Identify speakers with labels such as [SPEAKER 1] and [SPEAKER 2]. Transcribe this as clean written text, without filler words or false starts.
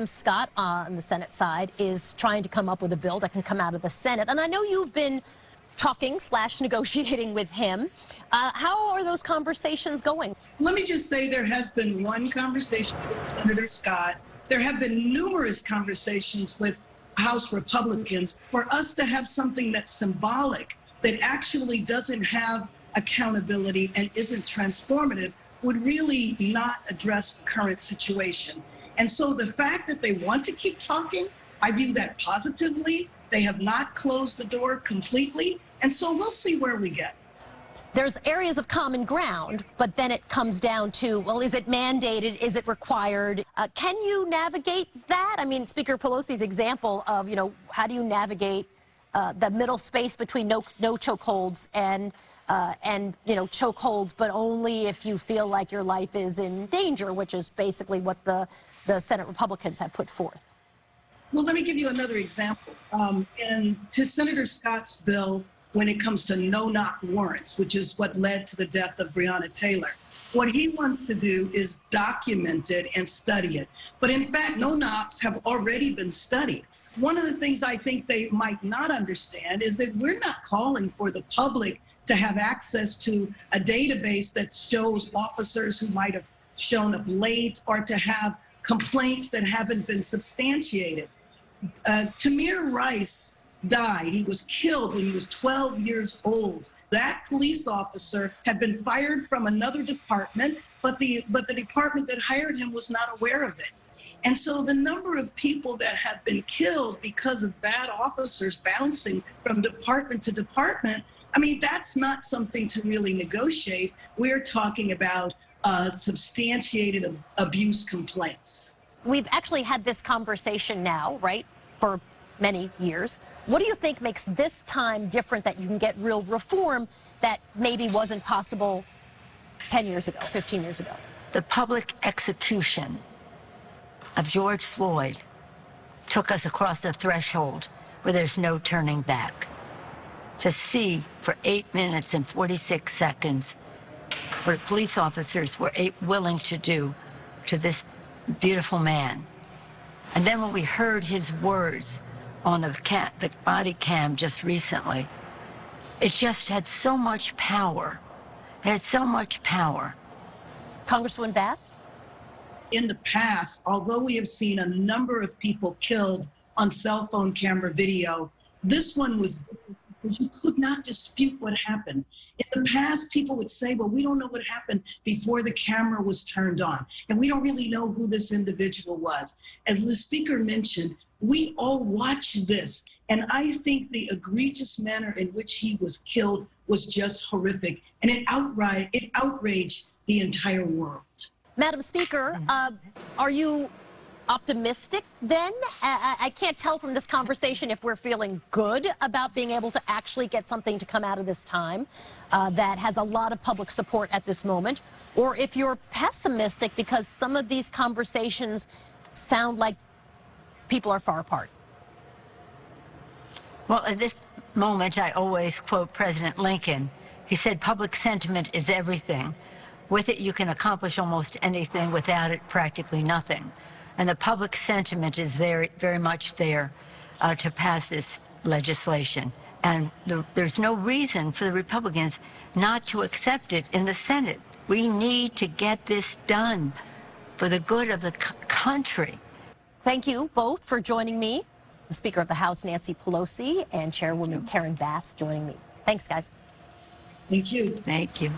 [SPEAKER 1] Scott on the Senate side is trying to come up with a bill that can come out of the Senate. And I know you've been talking/negotiating with him. How are those conversations going?
[SPEAKER 2] Let me just say there has been one conversation with Senator Scott. There have been numerous conversations with House Republicans. For us to have something that's symbolic, that actually doesn't have accountability and isn't transformative, would really not address the current situation. And so the fact that they want to keep talking, I view that positively. They have not closed the door completely. And so we'll see where we get.
[SPEAKER 1] There's areas of common ground, but then it comes down to, well, is it mandated? Is it required? Can you navigate that? I mean, Speaker Pelosi's example of, how do you navigate the middle space between no chokeholds and chokeholds, but only if you feel like your life is in danger, which is basically what the Senate Republicans have put forth.
[SPEAKER 2] Well, let me give you another example. And to Senator Scott's bill, when it comes to no-knock warrants, which is what led to the death of Breonna Taylor, what he wants to do is document it and study it. But in fact, no-knocks have already been studied. One of the things I think they might not understand is that we're not calling for the public to have access to a database that shows officers who might have shown up late or to have complaints that haven't been substantiated. Tamir Rice died. He was killed when he was 12 years old. That police officer had been fired from another department, but the department that hired him was not aware of it. And so the number of people that have been killed because of bad officers bouncing from department to department, I mean, that's not something to really negotiate. We're talking about substantiated abuse complaints.
[SPEAKER 1] We've actually had this conversation now, right, for many years. What do you think makes this time different, that you can get real reform that maybe wasn't possible 10 years ago, 15 years ago?
[SPEAKER 3] The public execution of George Floyd took us across a threshold where there's no turning back. To see for 8 minutes and 46 seconds what police officers were willing to do to this beautiful man. And then when we heard his words on the body cam just recently, it just had so much power. It had so much power.
[SPEAKER 1] Congresswoman Bass?
[SPEAKER 2] In the past, although we have seen a number of people killed on cell phone camera video, this one was different because you could not dispute what happened. In the past, people would say, well, we don't know what happened before the camera was turned on, and we don't really know who this individual was. As the speaker mentioned, we all watched this, and I think the egregious manner in which he was killed was just horrific, and it outraged the entire world.
[SPEAKER 1] Madam Speaker, are you optimistic then? I can't tell from this conversation if we're feeling good about being able to actually get something to come out of this time that has a lot of public support at this moment, or if you're pessimistic because some of these conversations sound like people are far apart.
[SPEAKER 3] Well, at this moment, I always quote President Lincoln. He said, public sentiment is everything. With it, you can accomplish almost anything. Without it, practically nothing. And the public sentiment is there, very much there, to pass this legislation. And there's no reason for the Republicans not to accept it in the Senate. We need to get this done for the good of the country.
[SPEAKER 1] Thank you both for joining me. The Speaker of the House, Nancy Pelosi, and Chairwoman Karen Bass joining me. Thanks, guys.
[SPEAKER 2] Thank you.
[SPEAKER 3] Thank you.